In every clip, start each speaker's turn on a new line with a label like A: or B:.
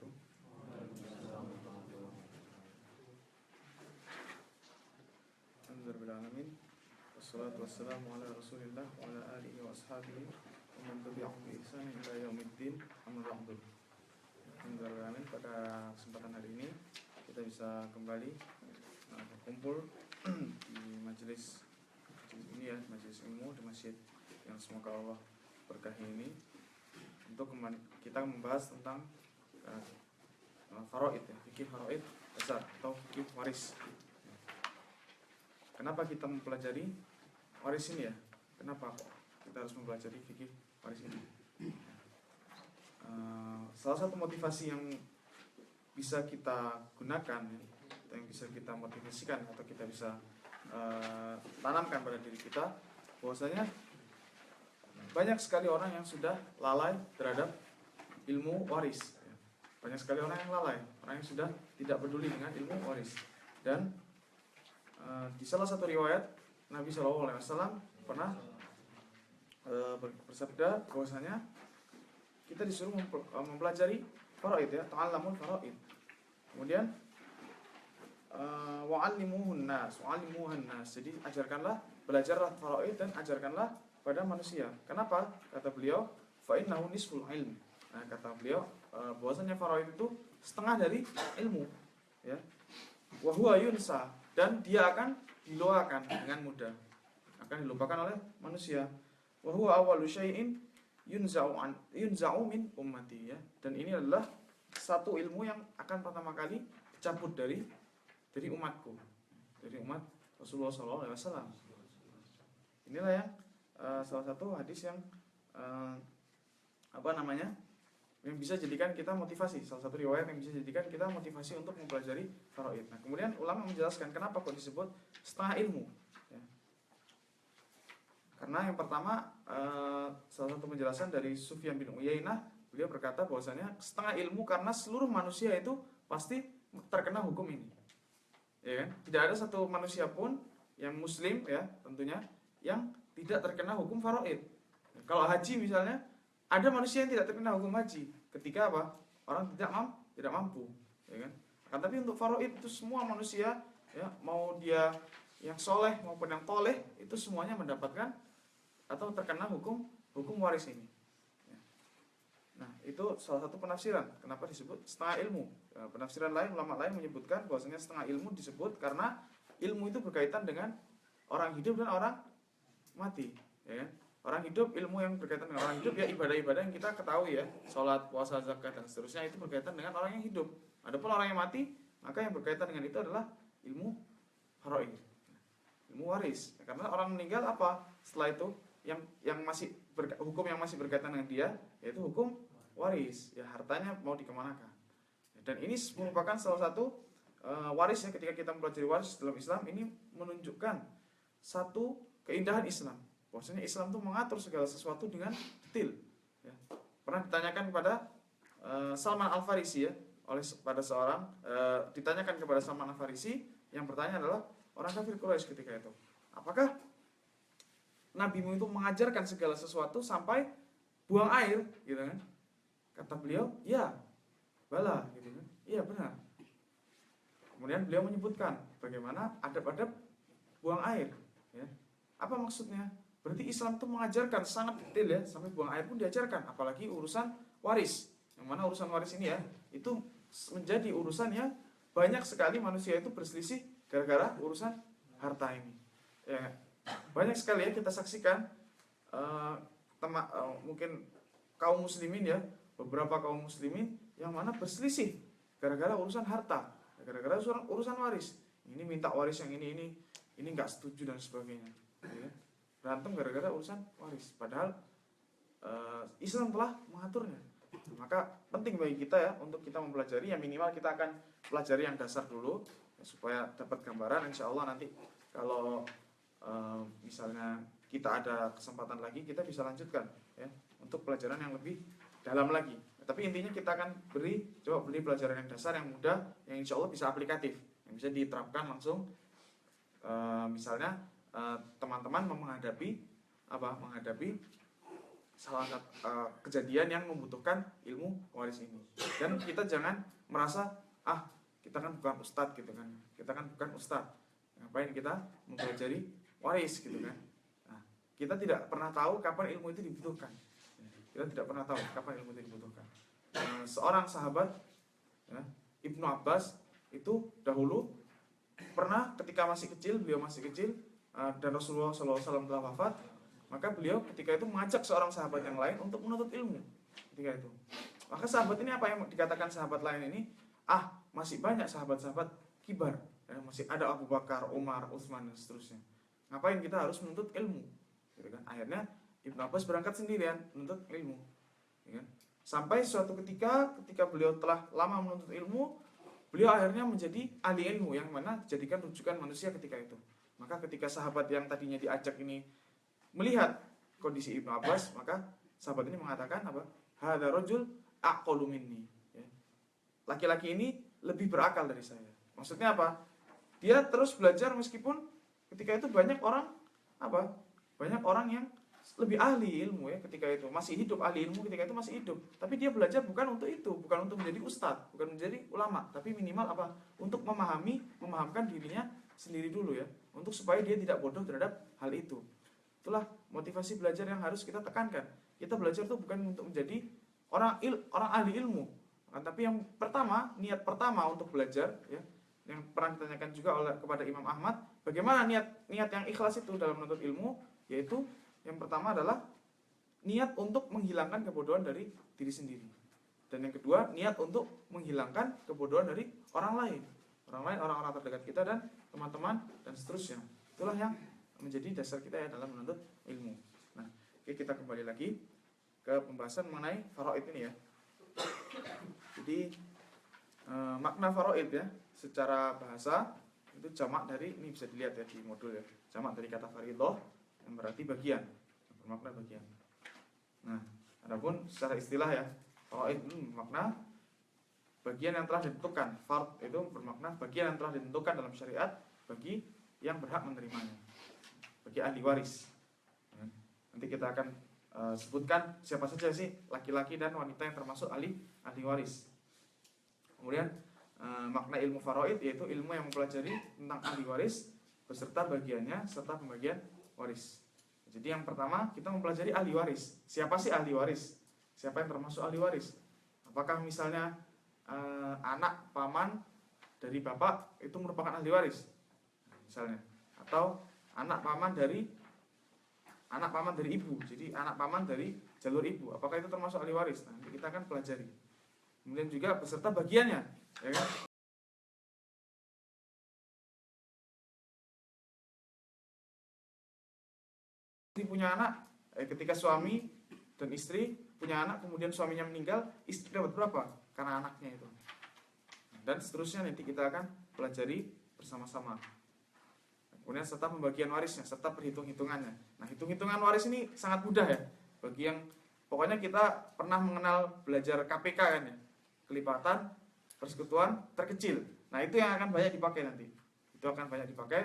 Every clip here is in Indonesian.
A: wabarakatuh. Alhamdulillahirrahmanirrahim. Wassalatu wassalamu ala rasulillah wa ala alihi wa ashabihi wa man tabi'ahum bi ihsan ila yaumiddin. Amma ba'du. Alhamdulillahirrahmanirrahim. Pada kesempatan hari ini kita bisa kembali berkumpul di majelis ini ya, majelis ilmu di masjid yang semoga Allah berkahi ini untuk kita membahas tentang faraid ya, fikih faraid dasar atau fikih waris. Kenapa kita mempelajari waris ini ya? Kenapa kita harus mempelajari fikih waris ini? Salah satu motivasi yang bisa kita gunakan, yang bisa kita motivasikan atau kita bisa tanamkan pada diri kita, bahwasanya banyak sekali orang yang sudah lalai terhadap ilmu waris. Banyak sekali orang yang lalai, orang yang sudah tidak peduli dengan ilmu waris. Dan di salah satu riwayat Nabi SAW pernah bersabda bahwasanya kita disuruh mempelajari faraid ya, ta'allamul faraid. Kemudian wa'allimuhun nas. Jadi ajarkanlah, belajarlah faraid dan ajarkanlah pada manusia. Kenapa? Kata beliau, fa innahu nisful ilm. Nah, kata beliau bahwasanya faraid itu setengah dari ilmu ya. Wa huwa yunsa, dan dia akan dilupakan dengan mudah. Akan dilupakan oleh manusia. Wa huwa awwalu syai'in yunza'u min ummati ya. Dan ini adalah satu ilmu yang akan pertama kali dicabut dari umatku, dari umat Rasulullah SAW. Inilah yang salah satu hadis yang yang bisa jadikan kita motivasi, salah satu riwayat yang bisa jadikan kita motivasi untuk mempelajari faraid. Nah, kemudian ulama menjelaskan kenapa kok disebut setengah ilmu ya. Karena yang pertama salah satu penjelasan dari Sufyan bin Uyainah, beliau berkata bahwasanya setengah ilmu karena seluruh manusia itu pasti terkena hukum ini. Ya kan? Tidak ada satu manusia pun yang muslim ya, tentunya yang tidak terkena hukum faraid. Kalau haji misalnya, ada manusia yang tidak terkena hukum haji ketika apa? Orang tidak mampu, ya kan? Tapi untuk faraid itu semua manusia ya, mau dia yang soleh maupun yang toleh, itu semuanya mendapatkan atau terkena hukum waris ini. Ya. Nah, itu salah satu penafsiran kenapa disebut setengah ilmu. Penafsiran lain, ulama lain menyebutkan bahwasanya setengah ilmu disebut karena ilmu itu berkaitan dengan orang hidup dan orang mati, ya kan? Orang hidup, ilmu yang berkaitan dengan orang hidup ya ibadah-ibadah yang kita ketahui ya, sholat, puasa, zakat dan seterusnya, itu berkaitan dengan orang yang hidup. Adapun orang yang mati, maka yang berkaitan dengan itu adalah ilmu faraid, ilmu waris. Karena orang meninggal apa? Setelah itu yang masih hukum yang masih berkaitan dengan dia yaitu hukum waris. Ya, hartanya mau dikemanakan. Dan ini merupakan salah satu waris ya, ketika kita mempelajari waris dalam Islam, ini menunjukkan satu keindahan Islam. Bahwasanya Islam itu mengatur segala sesuatu dengan detail. Ya. Pernah ditanyakan kepada Salman Al-Farisi ya, ditanyakan kepada Salman Al-Farisi, yang bertanya adalah orang kafir Quraisy ketika itu. Apakah nabimu itu mengajarkan segala sesuatu sampai buang air, gitu kan? Kata beliau, ya, bala, gitu kan? Iya benar. Kemudian beliau menyebutkan bagaimana adab-adab buang air. Ya. Apa maksudnya? Berarti Islam itu mengajarkan sangat detail ya, sampai buang air pun diajarkan, apalagi urusan waris. Yang mana urusan waris ini ya, itu menjadi urusan yang banyak sekali manusia itu berselisih gara-gara urusan harta ini. Ya, banyak sekali ya kita saksikan mungkin kaum muslimin ya, beberapa kaum muslimin yang mana berselisih gara-gara urusan harta, gara-gara urusan waris. Ini minta waris yang ini nggak setuju dan sebagainya. Ya. Berantem gara-gara urusan waris. Padahal Islam telah mengaturnya. Maka penting bagi kita ya untuk kita mempelajari, yang minimal kita akan pelajari yang dasar dulu ya, supaya dapat gambaran. Insya Allah nanti kalau misalnya kita ada kesempatan lagi, kita bisa lanjutkan ya untuk pelajaran yang lebih dalam lagi. Tapi intinya kita akan coba beri pelajaran yang dasar, yang mudah, yang insya Allah bisa aplikatif, yang bisa diterapkan langsung. Misalnya teman-teman menghadapi salah satu kejadian yang membutuhkan ilmu waris ini. Dan kita jangan merasa kita kan bukan ustadz gitu kan, kita kan bukan ustadz, ngapain kita mempelajari waris gitu kan. Nah, kita tidak pernah tahu kapan ilmu itu dibutuhkan. Kita tidak pernah tahu kapan ilmu itu dibutuhkan. Seorang sahabat ya, Ibnu Abbas itu dahulu pernah ketika beliau masih kecil dan Rasulullah SAW telah wafat, maka beliau ketika itu mengajak seorang sahabat yang lain untuk menuntut ilmu ketika itu. Maka sahabat ini apa yang dikatakan sahabat lain ini? Masih banyak sahabat-sahabat kibar ya, masih ada Abu Bakar, Umar, Utsman dan seterusnya. Ngapain kita harus menuntut ilmu? Gitu kan? Akhirnya Ibnu Abbas berangkat sendirian menuntut ilmu. Ya kan? Sampai suatu ketika beliau telah lama menuntut ilmu, beliau akhirnya menjadi ahli ilmu yang mana dijadikan rujukan manusia ketika itu. Maka ketika sahabat yang tadinya diajak ini melihat kondisi Ibnu Abbas, maka sahabat ini mengatakan apa? Hadza rajul aqalu minni. Ya. Laki-laki ini lebih berakal dari saya. Maksudnya apa? Dia terus belajar meskipun ketika itu banyak orang yang lebih ahli ilmu ya ketika itu, masih hidup ahli ilmu ketika itu masih hidup. Tapi dia belajar bukan untuk itu, bukan untuk menjadi ustadz, bukan menjadi ulama, tapi minimal apa? Untuk memahamkan dirinya sendiri dulu ya, untuk supaya dia tidak bodoh terhadap hal itu. Itulah motivasi belajar yang harus kita tekankan. Kita belajar itu bukan untuk menjadi orang ahli ilmu, tapi yang pertama, niat pertama untuk belajar ya, yang pernah ditanyakan juga kepada Imam Ahmad, bagaimana niat yang ikhlas itu dalam menuntut ilmu, yaitu yang pertama adalah niat untuk menghilangkan kebodohan dari diri sendiri. Dan yang kedua, niat untuk menghilangkan kebodohan dari orang lain, orang-orang terdekat kita dan teman-teman dan seterusnya. Itulah yang menjadi dasar kita ya dalam menuntut ilmu. Nah, oke, kita kembali lagi ke pembahasan mengenai faraid ini ya. Jadi makna faraid ya secara bahasa itu jamak dari, ini bisa dilihat ya di modul ya, jamak dari kata fariidhah yang berarti bagian, bermakna bagian. Nah, adapun secara istilah ya, faraid makna bagian yang telah ditentukan. Fard itu bermakna bagian yang telah ditentukan dalam syariat bagi yang berhak menerimanya, bagi ahli waris. Nanti kita akan sebutkan siapa saja sih laki-laki dan wanita yang termasuk ahli waris. Kemudian makna ilmu faraid yaitu ilmu yang mempelajari tentang ahli waris beserta bagiannya serta pembagian waris. Jadi yang pertama kita mempelajari ahli waris. Siapa sih ahli waris? Siapa yang termasuk ahli waris? Apakah misalnya anak paman dari bapak itu merupakan ahli waris? Misalnya, atau anak paman dari ibu, jadi anak paman dari jalur ibu, apakah itu termasuk ahli waris? Nah, kita akan pelajari. Kemudian juga beserta bagiannya, ya kan? Punya anak, ketika suami dan istri punya anak, kemudian suaminya meninggal, istri dapat berapa? Karena anaknya itu. Dan seterusnya nanti kita akan pelajari bersama-sama. Kemudian serta pembagian warisnya, serta perhitung-hitungannya. Nah, hitung-hitungan waris ini sangat mudah ya. Bagi yang pokoknya kita pernah mengenal belajar KPK kan ya. Kelipatan, persekutuan, terkecil. Nah, itu yang akan banyak dipakai nanti. Itu akan banyak dipakai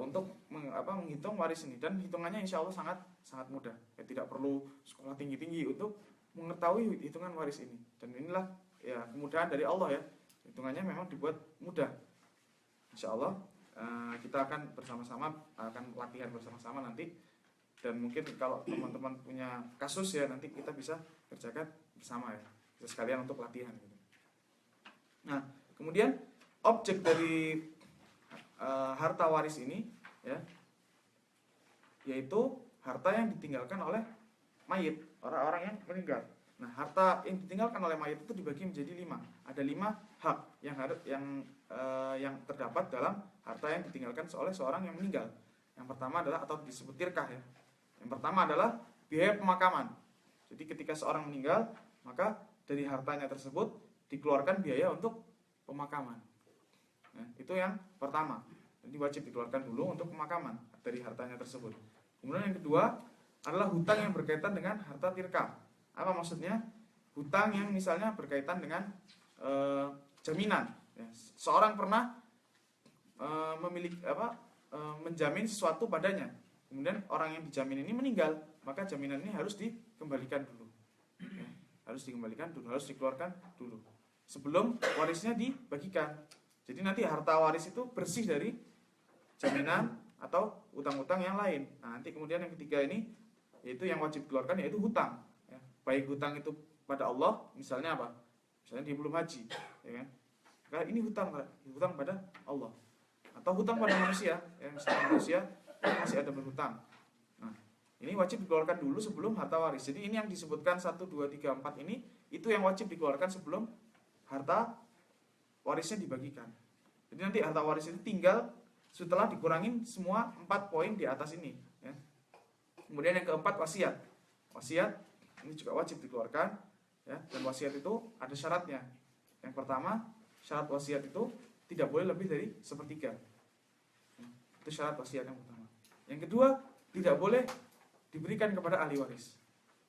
A: untuk menghitung waris ini. Dan hitungannya insya Allah sangat mudah. Ya, tidak perlu sekolah tinggi-tinggi untuk mengetahui hitungan waris ini. Dan inilah ya kemudahan dari Allah ya. Hitungannya memang dibuat mudah. Insya Allah kita akan bersama-sama, akan latihan bersama-sama nanti. Dan mungkin kalau teman-teman punya kasus ya nanti kita bisa kerjakan bersama ya, bisa sekalian untuk latihan gitu. Nah, kemudian objek dari harta waris ini ya, yaitu harta yang ditinggalkan oleh mayit, orang-orang yang meninggal. Nah, harta yang ditinggalkan oleh mayit itu dibagi menjadi 5. Ada 5 hak yang terdapat dalam harta yang ditinggalkan oleh seorang yang meninggal. Yang pertama adalah, atau disebut tirkah ya. Yang pertama adalah biaya pemakaman. Jadi ketika seorang meninggal, maka dari hartanya tersebut dikeluarkan biaya untuk pemakaman. Nah, itu yang pertama. Jadi wajib dikeluarkan dulu untuk pemakaman dari hartanya tersebut. Kemudian yang kedua adalah hutang yang berkaitan dengan harta tirkah. Apa maksudnya? Hutang yang misalnya berkaitan dengan jaminan. Ya, seorang pernah menjamin sesuatu padanya. kemudian orang yang dijamin ini meninggal, maka jaminan ini harus dikembalikan dulu. Ya, harus dikembalikan dulu, harus dikeluarkan dulu sebelum warisnya dibagikan. Jadi nanti harta waris itu bersih dari jaminan atau utang-utang yang lain. Nah, nanti kemudian yang ketiga ini yaitu yang wajib dikeluarkan, yaitu hutang. Ya, baik hutang itu pada Allah, misalnya apa? Misalnya dia belum haji, ya kan? Karena ini hutang pada Allah. Atau hutang pada manusia, ya, misalnya manusia masih ada berhutang. Nah, ini wajib dikeluarkan dulu sebelum harta waris. Jadi ini yang disebutkan 1, 2, 3, 4 ini, itu yang wajib dikeluarkan sebelum harta warisnya dibagikan. Jadi nanti harta waris itu tinggal setelah dikurangin semua 4 poin di atas ini. Ya. Kemudian yang keempat, wasiat. Wasiat ini juga wajib dikeluarkan. Ya, dan wasiat itu ada syaratnya. Yang pertama, syarat wasiat itu tidak boleh lebih dari 1/3. Ya, itu syarat wasiat yang pertama. Yang kedua, tidak boleh diberikan kepada ahli waris.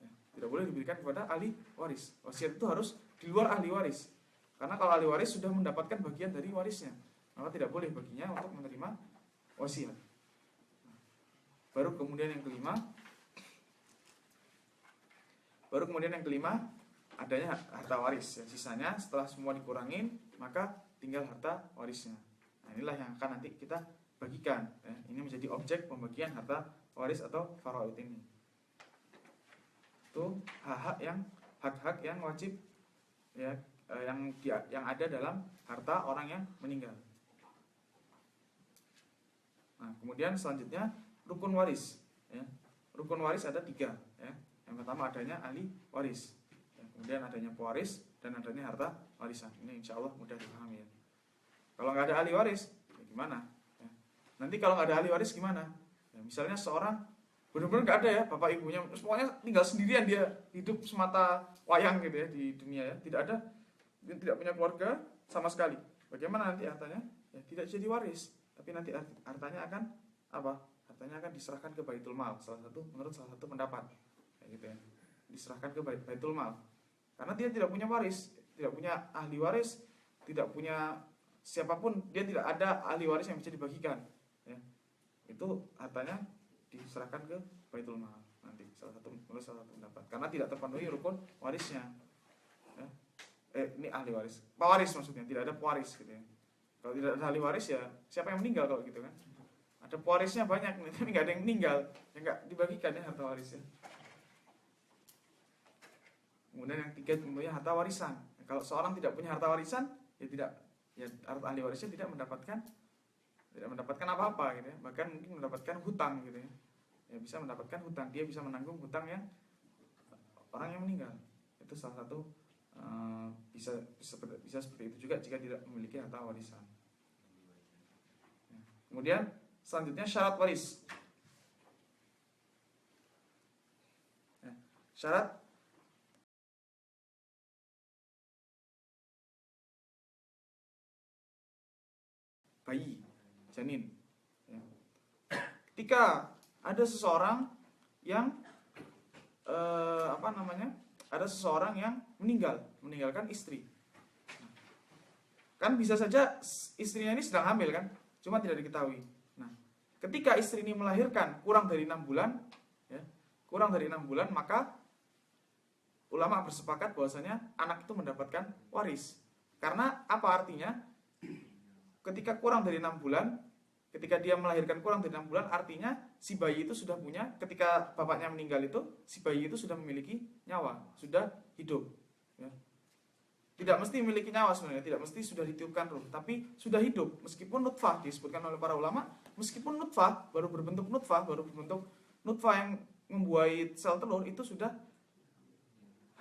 A: Ya, tidak boleh diberikan kepada ahli waris. Wasiat itu harus di luar ahli waris. Karena kalau ahli waris sudah mendapatkan bagian dari warisnya, maka tidak boleh baginya untuk menerima wasiat. Baru kemudian yang kelima, adanya harta waris. Yang sisanya setelah semua dikurangin, maka tinggal harta warisnya. Nah, inilah yang akan nanti kita bagikan. Ya, ini menjadi objek pembagian harta waris atau faraid ini. Itu hak-hak yang wajib, ya, yang ada dalam harta orang yang meninggal. Nah, kemudian selanjutnya rukun waris. Ya. Rukun waris ada 3. Ya. Yang pertama adanya ahli waris. Ya. Kemudian adanya pewaris dan adanya harta warisan. Ini insya Allah mudah dipahami. Ya. Kalau nggak ada ahli waris, ya gimana? Ya. Nanti kalau nggak ada ahli waris gimana? Ya, misalnya seorang benar-benar nggak ada ya bapak ibunya, pokoknya tinggal sendirian, dia hidup semata wayang gitu ya di dunia ya, tidak ada, dia tidak punya keluarga sama sekali. Bagaimana nanti hartanya? Ya tidak jadi waris, tapi nanti hartanya akan apa? Hartanya akan diserahkan ke Baitul Mal, menurut salah satu pendapat, kayak gitu ya, diserahkan ke Baitul Mal, karena dia tidak punya waris, tidak punya ahli waris, tidak punya siapapun, dia tidak ada ahli waris yang bisa dibagikan. Ya. Itu hartanya diserahkan ke Baitul Mal nanti, menurut salah satu pendapat, karena tidak terpenuhi rukun warisnya. Ya. Ini ahli waris, pewaris maksudnya, tidak ada pewaris gitu ya. Kalau tidak ada ahli waris ya siapa yang meninggal kalau gitu kan? Ada pewarisnya banyak, tapi nggak ada yang meninggal, ya nggak dibagikan ya harta warisnya. Kemudian yang tiga tentunya harta warisan. Kalau seorang tidak punya harta warisan, ya harta ahli warisnya tidak mendapatkan apa-apa gitu ya. Bahkan mungkin mendapatkan hutang gitu ya. Ya bisa mendapatkan hutang, dia bisa menanggung hutang yang orang yang meninggal. Itu salah satu bisa seperti itu juga jika tidak memiliki harta warisan. Ya. Kemudian selanjutnya syarat waris. Ya. Syarat bayi, janin. Ya. Ketika ada seseorang yang meninggalkan istri. Kan bisa saja istrinya ini sedang hamil kan, cuma tidak diketahui. Nah, ketika istri ini melahirkan kurang dari 6 bulan, ya, maka ulama bersepakat bahwasanya anak itu mendapatkan waris. Karena apa artinya? Ketika kurang dari 6 bulan, ketika dia melahirkan kurang dari 6 bulan, artinya si bayi itu sudah punya, ketika bapaknya meninggal itu, si bayi itu sudah memiliki nyawa, sudah hidup. Ya. Tidak mesti memiliki nyawa sebenarnya, tidak mesti sudah ditiupkan ruh, tapi sudah hidup. Meskipun nutfah, disebutkan oleh para ulama, meskipun nutfah, baru berbentuk nutfah yang membuai sel telur, itu sudah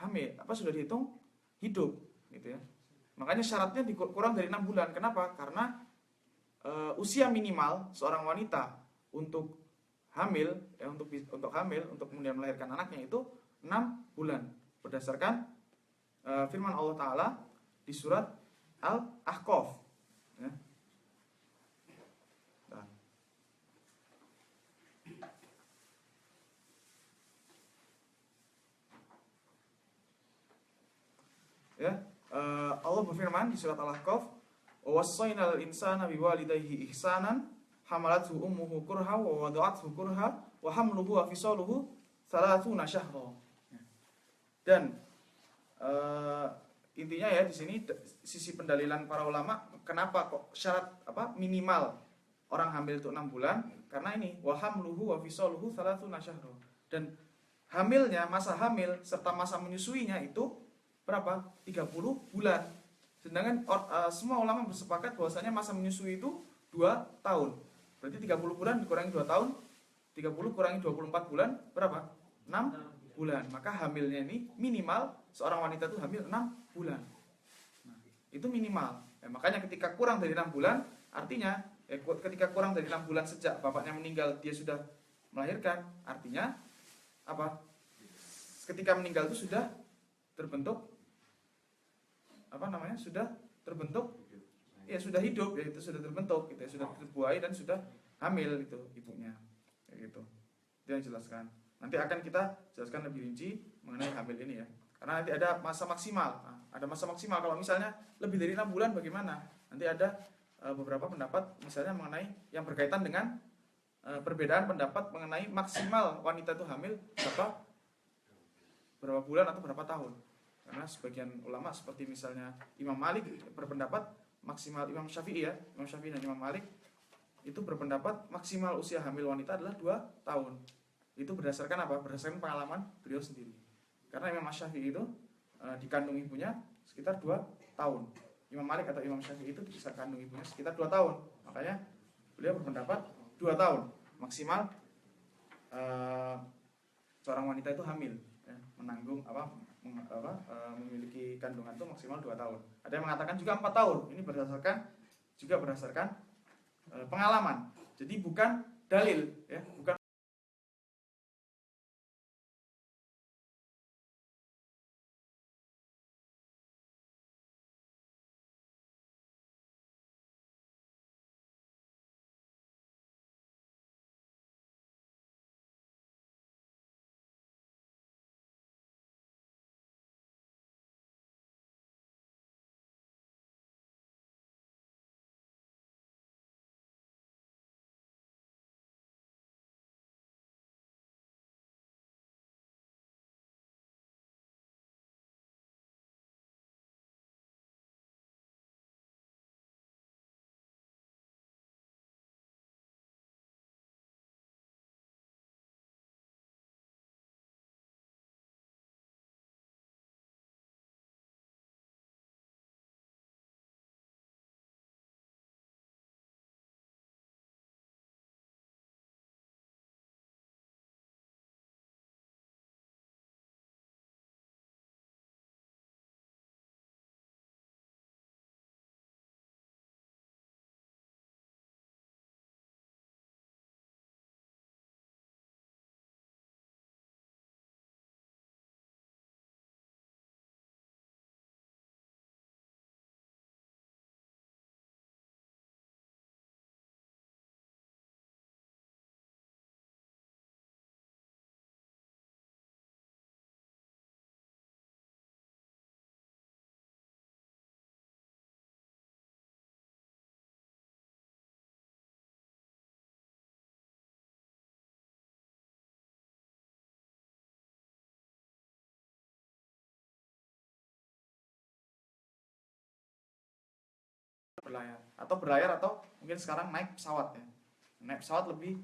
A: hamil, sudah dihitung hidup, gitu ya. Makanya syaratnya kurang dari 6 bulan. Kenapa? Karena usia minimal seorang wanita untuk hamil, untuk kemudian melahirkan anaknya itu 6 bulan. Berdasarkan firman Allah Ta'ala di surat Al-Ahqaf. Ya. Nah. Ya, Allah berfirman di surat Al-Ahqaf, "Wassaynal insana biwalidayhi ihsanan, hamalathu ummuhu kurha wa wada'athu kurha wa hamluhu wa fisaluhu 30 syahra. Dan intinya ya di sini sisi pendalilan para ulama kenapa kok syarat minimal orang hamil itu 6 bulan, karena ini wa hamluhu wa fisaluhu 30 syahra. Dan hamilnya, masa hamil serta masa menyusuinya itu berapa? 30 bulan. Sedangkan semua ulama bersepakat bahwasanya masa menyusui itu 2 tahun. Berarti 30 bulan dikurangi 2 tahun, 30 kurangi 24 bulan berapa? 6 bulan. Maka hamilnya ini minimal seorang wanita itu hamil 6 bulan. Nah, itu minimal. Makanya ketika kurang dari 6 bulan, artinya ketika kurang dari 6 bulan sejak bapaknya meninggal dia sudah melahirkan, artinya apa? Ketika meninggal itu sudah terbentuk sudah terbentuk ya, sudah hidup ya, itu sudah terbentuk gitu ya, sudah terbuai dan sudah hamil itu ibunya. Kayak gitu. Itu yang jelaskan. Nanti akan kita jelaskan lebih rinci mengenai hamil ini ya. Karena nanti ada masa maksimal. Nah, ada masa maksimal kalau misalnya lebih dari 6 bulan bagaimana? Nanti ada beberapa pendapat misalnya mengenai yang berkaitan dengan perbedaan pendapat mengenai maksimal wanita itu hamil berapa bulan atau berapa tahun. Karena sebagian ulama seperti misalnya Imam Malik berpendapat maksimal, Imam Syafi'i dan Imam Malik itu berpendapat maksimal usia hamil wanita adalah 2 tahun. Itu berdasarkan apa? Berdasarkan pengalaman beliau sendiri. Karena Imam Syafi'i itu dikandung ibunya sekitar 2 tahun. Imam Malik atau Imam Syafi'i itu bisa kandung ibunya sekitar 2 tahun. Makanya beliau berpendapat 2 tahun maksimal seorang wanita itu hamil ya, menanggung memiliki kandungan itu maksimal 2 tahun. Ada yang mengatakan juga 4 tahun. Ini berdasarkan pengalaman. Jadi bukan dalil ya, bukan berlayar atau mungkin sekarang naik pesawat ya. Naik pesawat lebih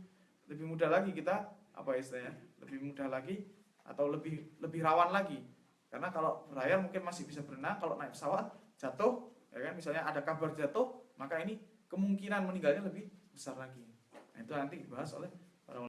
A: mudah lagi kita istilahnya? Lebih mudah lagi atau lebih rawan lagi. Karena kalau berlayar mungkin masih bisa berenang, kalau naik pesawat jatuh ya kan, misalnya ada kabar jatuh, maka ini kemungkinan meninggalnya lebih besar lagi. Nah, itu nanti dibahas oleh